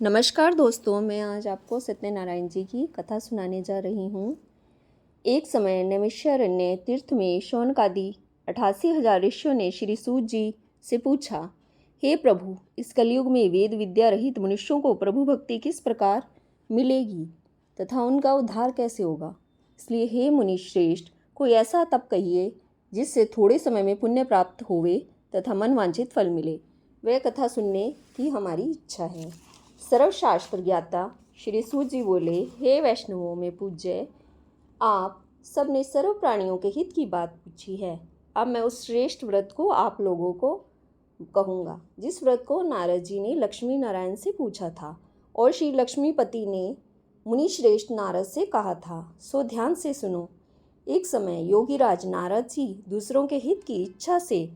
नमस्कार दोस्तों, मैं आज आपको सत्यनारायण जी की कथा सुनाने जा रही हूँ। एक समय नैमिषारण्य तीर्थ में शौनकादि 88,000 ऋषियों ने श्री सूत जी से पूछा, हे प्रभु, इस कलयुग में वेद विद्या रहित मनुष्यों को प्रभु भक्ति किस प्रकार मिलेगी तथा उनका उद्धार कैसे होगा। इसलिए हे मुनि श्रेष्ठ, कोई ऐसा तप कहिए जिससे थोड़े समय में पुण्य प्राप्त होवे तथा मन वांछित फल मिले। वह कथा सुनने की हमारी इच्छा है। सर्वशास्त्र ज्ञाता श्री सूत जी बोले, हे वैष्णवों में पूज्य, आप सबने सर्व प्राणियों के हित की बात पूछी है। अब मैं उस श्रेष्ठ व्रत को आप लोगों को कहूँगा जिस व्रत को नारद जी ने लक्ष्मी नारायण से पूछा था और श्री लक्ष्मीपति ने मुनि श्रेष्ठ नारद से कहा था। सो ध्यान से सुनो। एक समय योगीराज नारद जी दूसरों के हित की इच्छा से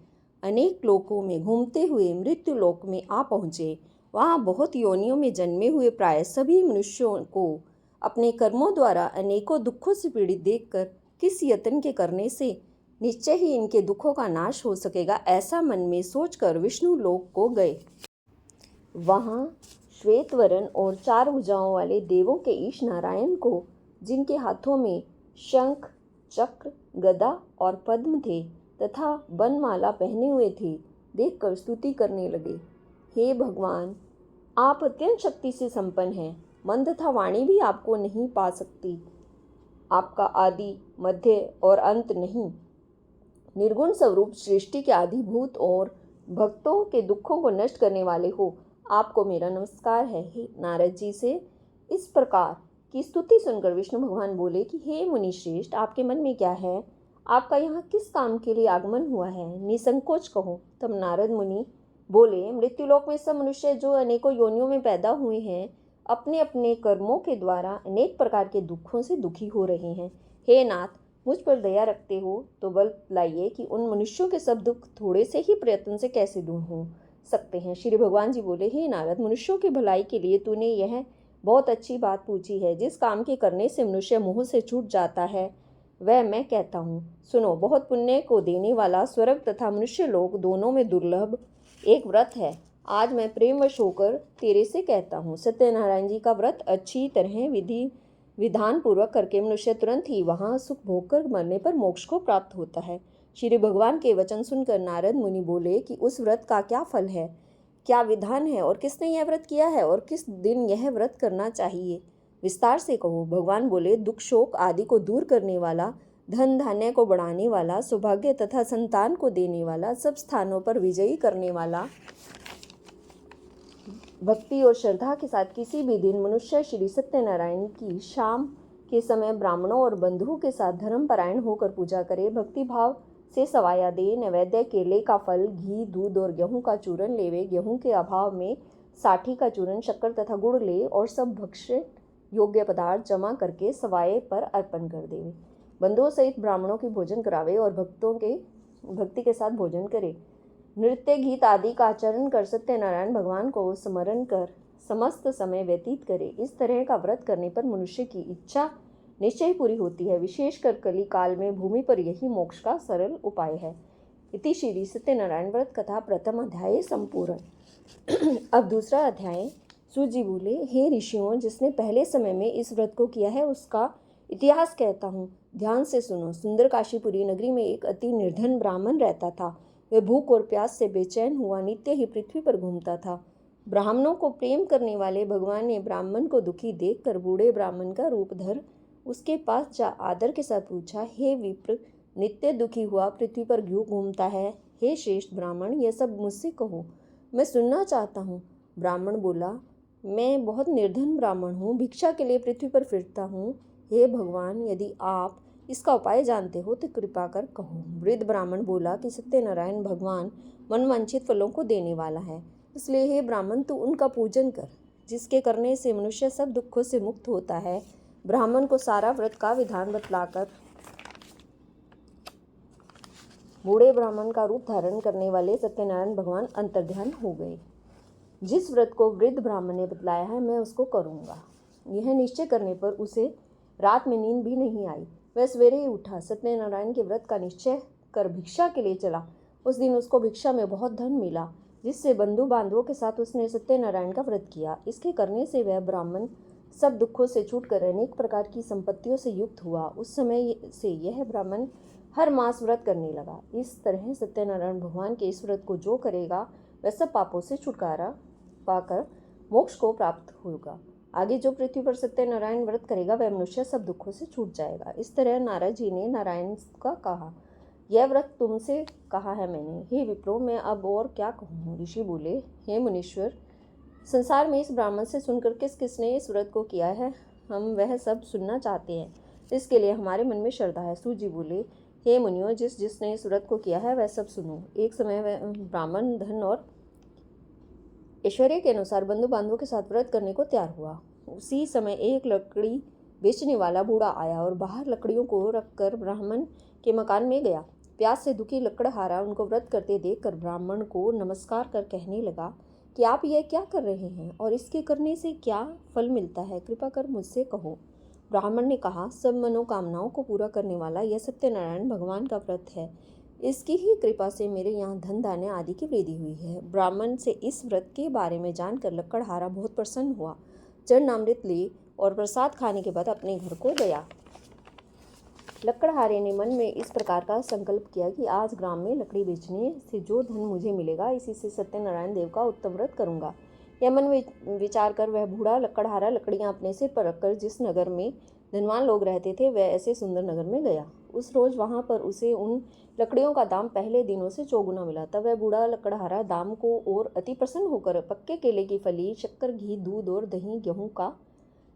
अनेक लोकों में घूमते हुए मृत्यु लोक में आ पहुँचे। वहाँ बहुत योनियों में जन्मे हुए प्राय सभी मनुष्यों को अपने कर्मों द्वारा अनेकों दुखों से पीड़ित देखकर किस यत्न के करने से निश्चय ही इनके दुखों का नाश हो सकेगा, ऐसा मन में सोचकर विष्णु लोक को गए। वहाँ श्वेत वर्ण और 4 भुजाओं वाले देवों के ईश नारायण को, जिनके हाथों में शंख, चक्र, गदा और पद्म थे तथा बनमाला पहने हुए थे, देखकर स्तुति करने लगे। हे भगवान, आप अत्यंत शक्ति से संपन्न हैं। मन तथा वाणी भी आपको नहीं पा सकती। आपका आदि, मध्य और अंत नहीं। निर्गुण स्वरूप सृष्टि के आदिभूत और भक्तों के दुखों को नष्ट करने वाले हो। आपको मेरा नमस्कार है। हे नारद जी से इस प्रकार की स्तुति सुनकर विष्णु भगवान बोले कि हे मुनि श्रेष्ठ, आपके मन में क्या है? आपका यहाँ किस काम के लिए आगमन हुआ है? निसंकोच कहो। तब नारद मुनि बोले, मृत्युलोक में सब मनुष्य जो अनेकों योनियों में पैदा हुए हैं, अपने अपने कर्मों के द्वारा अनेक प्रकार के दुखों से दुखी हो रहे हैं। हे नाथ, मुझ पर दया रखते हो तो बल लाइए कि उन मनुष्यों के सब दुख थोड़े से ही प्रयत्न से कैसे दूर हो सकते हैं। श्री भगवान जी बोले, हे नारद, मनुष्यों की भलाई के लिए तूने यह बहुत अच्छी बात पूछी है। जिस काम के करने से मनुष्य मोह से छूट जाता है वह मैं कहता हूँ। सुनो, बहुत पुण्य को देने वाला स्वर्ग तथा मनुष्य लोक दोनों में दुर्लभ एक व्रत है। आज मैं प्रेमवश होकर तेरे से कहता हूँ। सत्यनारायण जी का व्रत अच्छी तरह विधान पूर्वक करके मनुष्य तुरंत ही वहाँ सुख भोग कर मरने पर मोक्ष को प्राप्त होता है। श्री भगवान के वचन सुनकर नारद मुनि बोले कि उस व्रत का क्या फल है, क्या विधान है और किसने यह व्रत किया है और किस दिन यह व्रत करना चाहिए, विस्तार से कहो। भगवान बोले, दुख शोक आदि को दूर करने वाला, धन धान्य को बढ़ाने वाला, सौभाग्य तथा संतान को देने वाला, सब स्थानों पर विजयी करने वाला, भक्ति और श्रद्धा के साथ किसी भी दिन मनुष्य श्री सत्यनारायण की शाम के समय ब्राह्मणों और बंधुओं के साथ धर्मपरायण होकर पूजा करे, भक्ति भाव से सवाया दे, नैवेद्य केले का फल, घी, दूध और गेहूं का चूरन लेवे, गेहूं के अभाव में साठी का चूरन, शक्कर तथा गुड़ ले और सब भक्ष्य योग्य पदार्थ जमा करके सवाये पर अर्पण कर देवे। बंधुओं सहित ब्राह्मणों की भोजन करावे और भक्ति के साथ भोजन करे। नृत्य गीत आदि का आचरण कर सत्यनारायण भगवान को स्मरण कर समस्त समय व्यतीत करे। इस तरह का व्रत करने पर मनुष्य की इच्छा निश्चय पूरी होती है। विशेषकर कली काल में भूमि पर यही मोक्ष का सरल उपाय है। इति श्री सत्यनारायण व्रत कथा प्रथम अध्याय संपूर्ण। अब दूसरा अध्याय। सूत जी बोले, हे ऋषियों, जिसने पहले समय में इस व्रत को किया है उसका इतिहास कहता हूँ, ध्यान से सुनो। सुंदर काशीपुरी नगरी में एक अति निर्धन ब्राह्मण रहता था। वह भूख और प्यास से बेचैन हुआ नित्य ही पृथ्वी पर घूमता था। ब्राह्मणों को प्रेम करने वाले भगवान ने ब्राह्मण को दुखी देखकर बूढ़े ब्राह्मण का रूप धर उसके पास जा आदर के साथ पूछा, हे विप्र, नित्य दुखी हुआ पृथ्वी पर क्यों घूमता है? हे श्रेष्ठ ब्राह्मण, यह सब मुझसे कहो, मैं सुनना चाहता हूँ। ब्राह्मण बोला, मैं बहुत निर्धन ब्राह्मण हूँ, भिक्षा के लिए पृथ्वी पर फिरता हूँ। हे भगवान, यदि आप इसका उपाय जानते हो तो कृपा कर कहो। वृद्ध ब्राह्मण बोला कि सत्यनारायण भगवान मनवांछित फलों को देने वाला है, इसलिए हे ब्राह्मण, तू उनका पूजन कर, जिसके करने से मनुष्य सब दुखों से मुक्त होता है। ब्राह्मण को सारा व्रत का विधान बतलाकर बूढ़े ब्राह्मण का रूप धारण करने वाले सत्यनारायण भगवान अंतर्ध्यान हो गए। जिस व्रत को वृद्ध ब्राह्मण ने बतलाया है मैं उसको करूँगा। यह निश्चय करने पर उसे रात में नींद भी नहीं आई। वह सवेरे ही उठा, सत्यनारायण के व्रत का निश्चय कर भिक्षा के लिए चला। उस दिन उसको भिक्षा में बहुत धन मिला। जिससे बंधु बांधवों के साथ उसने सत्यनारायण का व्रत किया। इसके करने से वह ब्राह्मण सब दुखों से छूटकर अनेक प्रकार की संपत्तियों से युक्त हुआ। उस समय से यह ब्राह्मण हर मास व्रत करने लगा। इस तरह सत्यनारायण भगवान के इस व्रत को जो करेगा वह सब पापों से छुटकारा पाकर मोक्ष को प्राप्त होगा। आगे जो पृथ्वी पर सत्यनारायण व्रत करेगा वह मनुष्य सब दुखों से छूट जाएगा। इस तरह नारद जी ने नारायण का कहा, यह व्रत तुमसे कहा है मैंने, हे विप्रो, मैं अब और क्या कहूँ। ऋषि बोले, हे मुनीश्वर, संसार में इस ब्राह्मण से सुनकर किस किसने इस व्रत को किया है, हम वह सब सुनना चाहते हैं। इसके लिए हमारे मन में श्रद्धा है। सूत जी बोले, हे मुनियों, जिसने इस व्रत को किया है वह सब सुनो। एक समय वह ब्राह्मण धन और ऐश्वर्य के अनुसार बंधु बांधवों के साथ व्रत करने को तैयार हुआ। उसी समय एक लकड़ी बेचने वाला बूढ़ा आया और बाहर लकड़ियों को रखकर ब्राह्मण के मकान में गया। प्यास से दुखी लकड़हारा उनको व्रत करते देखकर ब्राह्मण को नमस्कार कर कहने लगा कि आप यह क्या कर रहे हैं और इसके करने से क्या फल मिलता है, कृपा कर मुझसे कहो। ब्राह्मण ने कहा, सब मनोकामनाओं को पूरा करने वाला यह सत्यनारायण भगवान का व्रत है। इसकी ही कृपा से मेरे यहाँ धन धान्य आदि की वृद्धि हुई है। ब्राह्मण से इस व्रत के बारे में जानकर लकड़हारा बहुत प्रसन्न हुआ। चरणामृत ले और प्रसाद खाने के बाद अपने घर को गया। लकड़हारे ने मन में इस प्रकार का संकल्प किया कि आज ग्राम में लकड़ी बेचने से जो धन मुझे मिलेगा, इसी से सत्यनारायण देव का उत्तम व्रत करूंगा। यह मन में विचार कर वह बूढ़ा लकड़हारा लकड़ियां अपने सिर पर रखकर जिस नगर में धनवान लोग रहते थे वह ऐसे सुंदर नगर में गया। उस रोज वहां पर उसे उन लकड़ियों का दाम पहले दिनों से चौगुना मिला। तब वह बूढ़ा लकड़हारा दाम को और अति प्रसन्न होकर पक्के केले की फली, शक्कर, घी, दूध और दही, गेहूं का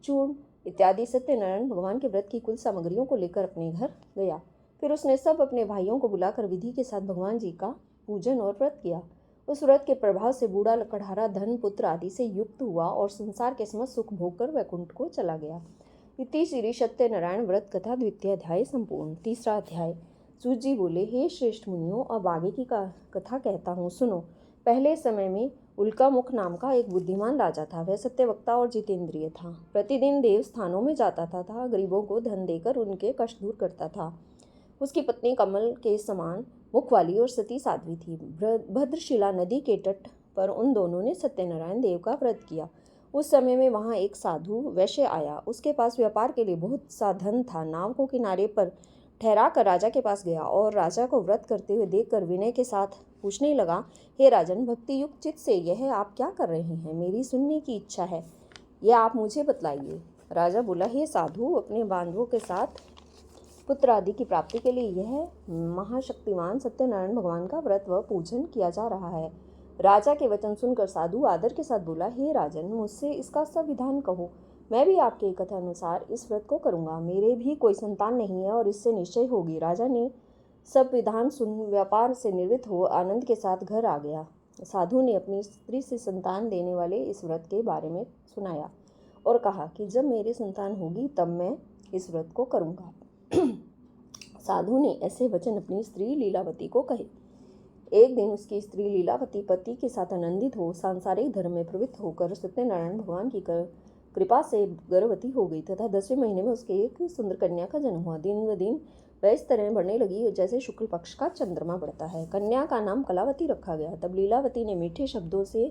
चूर्ण इत्यादि सत्यनारायण भगवान के व्रत की कुल सामग्रियों को लेकर अपने घर गया। फिर उसने सब अपने भाइयों को बुलाकर विधि के साथ भगवान जी का पूजन और व्रत किया। उस व्रत के प्रभाव से बूढ़ा लकड़हारा धन, पुत्र आदि से युक्त हुआ और संसार के समस्त सुख भोग कर वैकुंठ को चला गया। इति श्री सत्यनारायण व्रत कथा द्वितीय अध्याय संपूर्ण। तीसरा अध्याय। सूत जी बोले, हे श्रेष्ठ मुनियों, अब आगे की कथा कहता हूँ, सुनो। पहले समय में उल्कामुख नाम का एक बुद्धिमान राजा था। वह सत्यवक्ता और जितेंद्रिय था। प्रतिदिन देव स्थानों में जाता था, गरीबों को धन देकर उनके कष्ट दूर करता था। उसकी पत्नी कमल के समान मुख वाली और सती साध्वी थी। भद्रशिला नदी के तट पर उन दोनों ने सत्यनारायण देव का व्रत किया। उस समय में वहाँ एक साधु वैश्य आया। उसके पास व्यापार के लिए बहुत सा धन था। नाव को किनारे पर ठहरा कर राजा के पास गया और राजा को व्रत करते हुए देखकर विनय के साथ पूछने लगा, हे राजन, भक्ति युक्त चित्त से यह आप क्या कर रहे हैं? मेरी सुनने की इच्छा है, यह आप मुझे बतलाइए। राजा बोला, हे साधु, अपने बांधवों के साथ पुत्र आदि की प्राप्ति के लिए यह महाशक्तिमान सत्यनारायण भगवान का व्रत व पूजन किया जा रहा है। राजा के वचन सुनकर साधु आदर के साथ बोला, हे राजन, मुझसे इसका सब विधान कहो, मैं भी आपके कथा अनुसार इस व्रत को करूंगा। मेरे भी कोई संतान नहीं है और इससे निश्चय होगी। राजा ने सब विधान सुन व्यापार से निवृत्त हो आनंद के साथ घर आ गया। साधु ने अपनी स्त्री से संतान देने वाले इस व्रत के बारे में सुनाया और कहा कि जब मेरी संतान होगी तब मैं इस व्रत को करूंगा। साधु ने ऐसे वचन अपनी स्त्री लीलावती को कहे। एक दिन उसकी स्त्री लीलावती पति के साथ आनंदित हो सांसारिक धर्म में प्रवृत्त होकर सत्यनारायण भगवान की कृपा से गर्भवती हो गई तथा 10वें महीने में उसके एक सुंदर कन्या का जन्म हुआ। दिन व दिन वह इस तरह बढ़ने लगी जैसे शुक्ल पक्ष का चंद्रमा बढ़ता है। कन्या का नाम कलावती रखा गया। तब लीलावती ने मीठे शब्दों से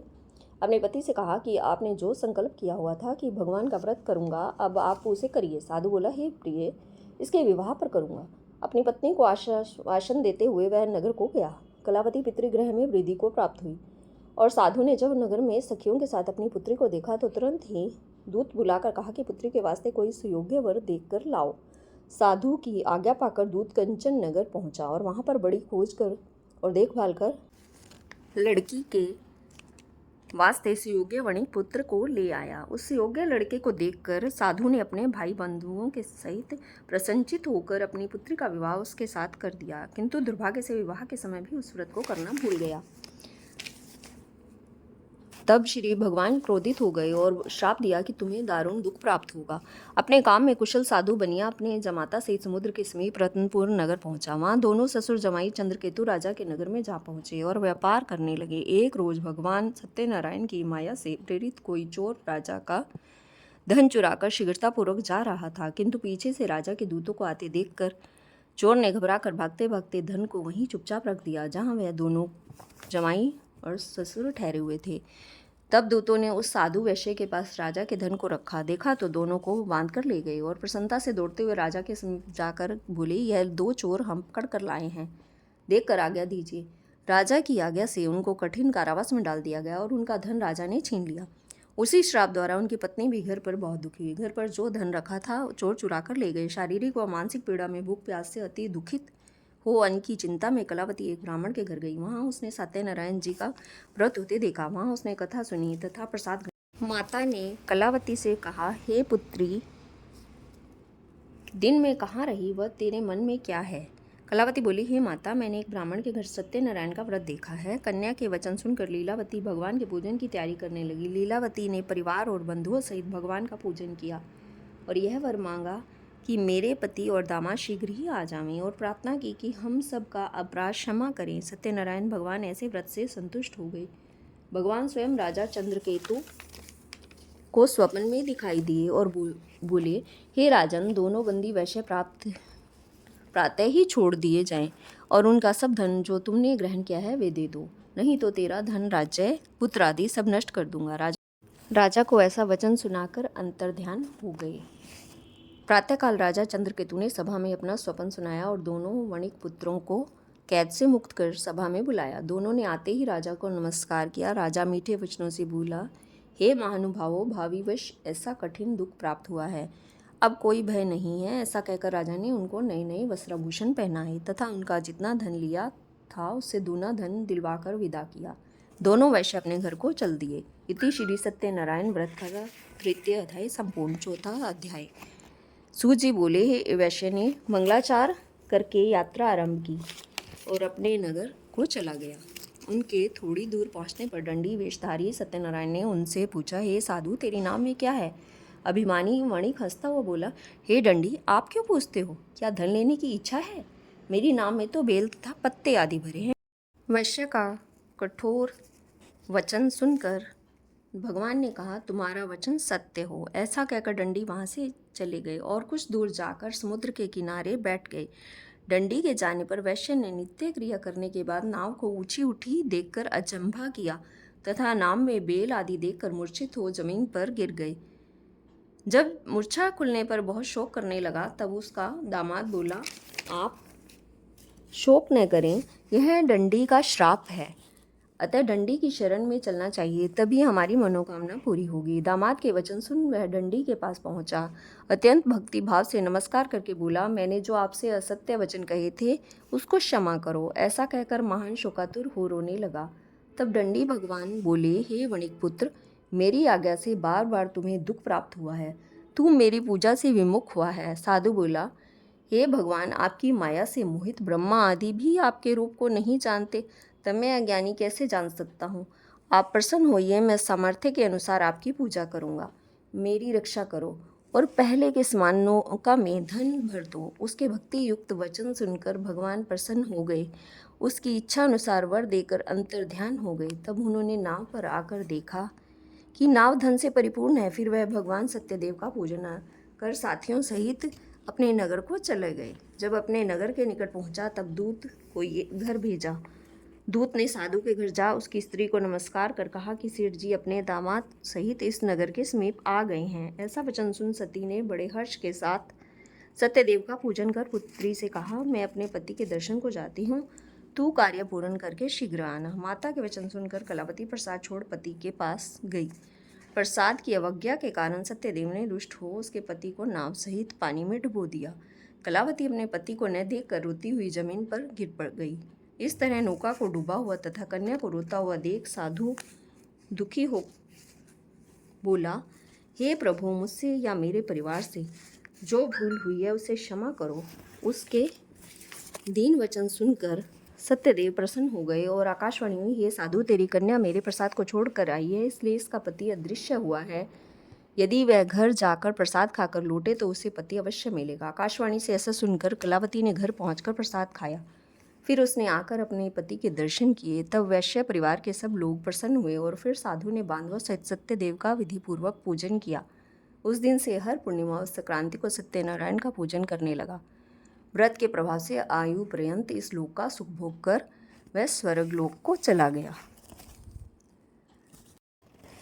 अपने पति से कहा कि आपने जो संकल्प किया हुआ था कि भगवान का व्रत करूंगा, अब आप उसे करिए। साधु बोला, हे प्रिय, इसके विवाह पर करूंगा। अपनी पत्नी को आश्वासन देते हुए वह नगर को गया। कलावती पितृगृह में वृद्धि को प्राप्त हुई और साधु ने जब नगर में सखियों के साथ अपनी पुत्री को देखा तो तुरंत ही दूत बुलाकर कहा कि पुत्री के वास्ते कोई सुयोग्य वर देखकर लाओ। साधु की आज्ञा पाकर दूत कंचन नगर पहुंचा और वहां पर बड़ी खोज कर और देखभाल कर लड़की के वास्ते सुयोग्य वणि पुत्र को ले आया। उस योग्य लड़के को देखकर साधु ने अपने भाई बंधुओं के सहित प्रसन्नचित होकर अपनी पुत्री का विवाह उसके साथ कर दिया, किंतु दुर्भाग्य से विवाह के समय भी उस व्रत को करना भूल गया। तब श्री भगवान क्रोधित हो गए और श्राप दिया कि तुम्हें दारुण दुख प्राप्त होगा। अपने काम में कुशल साधु बनिया अपने जमाता सहित समुद्र के समीप रत्नपुर नगर पहुंचा। वहां दोनों ससुर जमाई चंद्रकेतु राजा के नगर में जा पहुंचे और व्यापार करने लगे। एक रोज भगवान सत्यनारायण की माया से प्रेरित कोई चोर राजा का धन चुराकर शीघ्रतापूर्वक जा रहा था, किंतु पीछे से राजा के दूतों को आते देखकर चोर ने घबराकर भागते भागते धन को वहीं चुपचाप रख दिया जहाँ वह दोनों जमाई और ससुर ठहरे हुए थे। तब दूतों ने उस साधु वैश्य के पास राजा के धन को रखा। देखा तो दोनों को बांध कर ले गए और प्रसन्नता से दौड़ते हुए राजा के समीप जाकर बोले, यह 2 चोर हम पकड़ कर लाए हैं, देख कर आज्ञा दीजिए। राजा की आज्ञा से उनको कठिन कारावास में डाल दिया गया और उनका धन राजा ने छीन लिया। उसी श्राप द्वारा उनकी पत्नी भी घर पर बहुत दुखी हुई। घर पर जो धन रखा था चोर चुरा कर ले गए। शारीरिक व मानसिक पीड़ा में भूख प्यास से अति दुखित हो अन्न की चिंता में कलावती एक ब्राह्मण के घर गई। वहाँ उसने सत्यनारायण जी का व्रत होते देखा। वहाँ उसने कथा सुनी तथा प्रसाद ग्रहण। माता ने कलावती से कहा, हे पुत्री, दिन में कहाँ रही व तेरे मन में क्या है? कलावती बोली, हे माता, मैंने एक ब्राह्मण के घर सत्यनारायण का व्रत देखा है। कन्या के वचन सुनकर लीलावती भगवान के पूजन की तैयारी करने लगी। लीलावती ने परिवार और बंधुओं सहित भगवान का पूजन किया और यह वर मांगा कि मेरे पति और दामाद शीघ्र ही आ जावें और प्रार्थना की कि हम सब का अपराध क्षमा करें। सत्यनारायण भगवान ऐसे व्रत से संतुष्ट हो गए। भगवान स्वयं राजा चंद्रकेतु को स्वप्न में दिखाई दिए और बोले, हे राजन, दोनों बंदी वैश्य प्रातः ही छोड़ दिए जाएं और उनका सब धन जो तुमने ग्रहण किया है वे दे दो, नहीं तो तेरा धन, राज्य, पुत्र आदि सब नष्ट कर दूंगा। राजा को ऐसा वचन सुनाकर अंतर्ध्यान हो गए। प्रातःकाल राजा चंद्रकेतु ने सभा में अपना स्वप्न सुनाया और दोनों वणिक पुत्रों को कैद से मुक्त कर सभा में बुलाया। दोनों ने आते ही राजा को नमस्कार किया। राजा मीठे वचनों से बोला, हे महानुभावों, भाविवश ऐसा कठिन दुख प्राप्त हुआ है, अब कोई भय नहीं है। ऐसा कहकर राजा ने उनको नए नए वस्त्राभूषण पहनाए तथा उनका जितना धन लिया था उससे दूना धन दिलवाकर विदा किया। दोनों वैश्य अपने घर को चल दिए। इति श्री सत्यनारायण व्रत का 3 अध्याय संपूर्ण। 4 अध्याय। सूत जी बोले, हे वैश्य ने मंगलाचार करके यात्रा आरंभ की और अपने नगर को चला गया। उनके थोड़ी दूर पहुंचने पर दंडी वेशधारी सत्यनारायण ने उनसे पूछा, हे साधु, तेरी नाम में क्या है? अभिमानी वणिक हंसता हुआ बोला, हे दंडी, आप क्यों पूछते हो? क्या धन लेने की इच्छा है? मेरी नाम में तो बेल तथा पत्ते आदि भरे हैं। वैश्य का कठोर वचन सुनकर भगवान ने कहा, तुम्हारा वचन सत्य हो। ऐसा कहकर दंडी वहाँ से चले गए और कुछ दूर जाकर समुद्र के किनारे बैठ गए। दंडी के जाने पर वैश्य ने नित्य क्रिया करने के बाद नाव को ऊंची उठी देखकर अचंभा किया तथा नाव में बेल आदि देखकर मूर्छित हो जमीन पर गिर गए। जब मूर्छा खुलने पर बहुत शोक करने लगा तब उसका दामाद बोला, आप शोक न करें, यह दंडी का श्राप है, अतः दंडी की शरण में चलना चाहिए, तभी हमारी मनोकामना पूरी होगी। दामाद के वचन सुन वह दंडी के पास पहुंचा। अत्यंत भक्ति भाव से नमस्कार करके बोला, मैंने जो आपसे असत्य वचन कहे थे उसको क्षमा करो। ऐसा कहकर महान शोकातुर हो रोने लगा। तब दंडी भगवान बोले, हे वणिक पुत्र, मेरी आज्ञा से बार बार तुम्हें दुख प्राप्त हुआ है, तू मेरी पूजा से विमुख हुआ है। साधु बोला, हे भगवान, आपकी माया से मोहित ब्रह्मा आदि भी आपके रूप को नहीं जानते, तब मैं अज्ञानी कैसे जान सकता हूँ? आप प्रसन्न होइए, मैं सामर्थ्य के अनुसार आपकी पूजा करूँगा। मेरी रक्षा करो और पहले के समान नौका में धन भर दो। उसके भक्ति युक्त वचन सुनकर भगवान प्रसन्न हो गए। उसकी इच्छा अनुसार वर देकर अंतर्ध्यान हो गए। तब उन्होंने नाव पर आकर देखा कि नाव धन से परिपूर्ण है। फिर वह भगवान सत्यदेव का पूजन कर साथियों सहित अपने नगर को चले गए। जब अपने नगर के निकट पहुंचा तब दूत को ये घर भेजा। दूत ने साधु के घर जा उसकी स्त्री को नमस्कार कर कहा कि सेठ जी अपने दामाद सहित इस नगर के समीप आ गए हैं। ऐसा वचन सुन सती ने बड़े हर्ष के साथ सत्यदेव का पूजन कर पुत्री से कहा, मैं अपने पति के दर्शन को जाती हूँ, तू कार्य पूर्ण करके शीघ्र आना। माता के वचन सुनकर कलावती प्रसाद छोड़ पति के पास गई। प्रसाद की अवज्ञा के कारण सत्यदेव ने रुष्ट हो उसके पति को नाव सहित पानी में डुबो दिया। कलावती अपने पति को न देखकर रोती हुई जमीन पर गिर पड़ गई। इस तरह नौका को डूबा हुआ तथा कन्या को रोता हुआ देख साधु दुखी हो बोला, हे प्रभु, मुझसे या मेरे परिवार से जो भूल हुई है उसे क्षमा करो। उसके दीन वचन सुनकर सत्यदेव प्रसन्न हो गए और आकाशवाणी हुई, हे साधु, तेरी कन्या मेरे प्रसाद को छोड़ कर आई है, इसलिए इसका पति अदृश्य हुआ है। यदि वह घर जाकर प्रसाद खाकर लौटे तो उसे पति अवश्य मिलेगा। आकाशवाणी से ऐसा सुनकर कलावती ने घर पहुंचकर प्रसाद खाया। फिर उसने आकर अपने पति के दर्शन किए। तब वैश्य परिवार के सब लोग प्रसन्न हुए और फिर साधु ने बांधवों सहित सत्यदेव का विधिपूर्वक पूजन किया। उस दिन से हर पूर्णिमा और संक्रांति को सत्यनारायण का पूजन करने लगा। व्रत के प्रभाव से आयु पर्यंत इस लोक का सुख भोग कर वह स्वर्ग लोक को चला गया।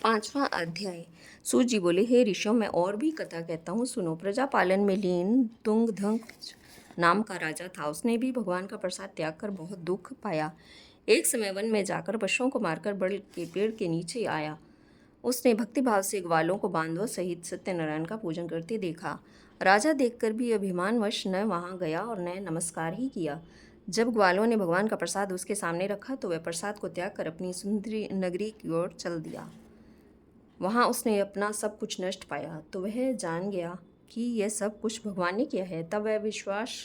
5वां अध्याय। सूत जी बोले, हे ऋषियों, मैं और भी कथा कहता हूँ, सुनो। प्रजापालन में लीन तुंगधंग नाम का राजा था। उसने भी भगवान का प्रसाद त्याग कर बहुत दुख पाया। एक समय वन में जाकर पशुओं को मारकर बड़ के पेड़ के नीचे आया। उसने भक्तिभाव से ग्वालों को बांधव सहित सत्यनारायण का पूजन करते देखा। राजा देखकर भी अभिमानवश न वहां गया और न नमस्कार ही किया। जब ग्वालों ने भगवान का प्रसाद उसके सामने रखा तो वह प्रसाद को त्याग कर अपनी सुंदरी नगरी की ओर चल दिया। वहाँ उसने अपना सब कुछ नष्ट पाया तो वह जान गया कि यह सब कुछ भगवान ने किया है। तब वह विश्वास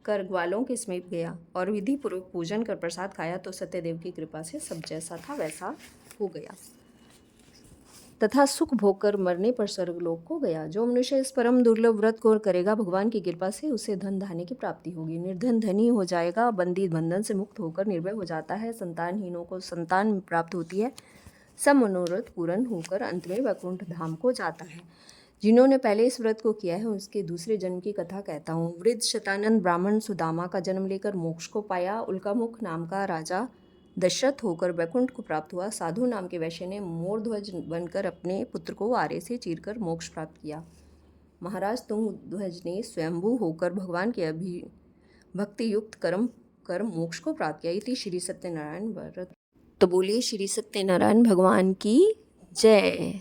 कर ग्वालों के समीप गया और विधि पूर्वक पूजन कर प्रसाद खाया तो सत्यदेव की कृपा से सब जैसा था वैसा हो गया तथा सुख भोग कर मरने पर स्वर्गलोक को गया। जो मनुष्य इस परम दुर्लभ व्रत को करेगा, भगवान की कृपा से उसे धन धान्य की प्राप्ति होगी। निर्धन धनी हो जाएगा, बंदी बंधन से मुक्त होकर निर्भय हो जाता है, संतानहीनों को संतान प्राप्त होती है, सब मनोरथ पूर्ण होकर अंत में वैकुंठ धाम को जाता है। जिन्होंने पहले इस व्रत को किया है उसके दूसरे जन्म की कथा कहता हूँ। वृद्ध शतानंद ब्राह्मण सुदामा का जन्म लेकर मोक्ष को पाया। उल्कामुख नाम का राजा दशरथ होकर वैकुंठ को प्राप्त हुआ। साधु नाम के वैश्य ने मोरध्वज बनकर अपने पुत्र को आरे से चीरकर मोक्ष प्राप्त किया। महाराज तुंगध्वज ने स्वयंभू होकर भगवान के भक्ति युक्त कर्म कर मोक्ष को प्राप्त किया। इति श्री सत्यनारायण व्रत। तो बोलिए श्री सत्यनारायण भगवान की जय।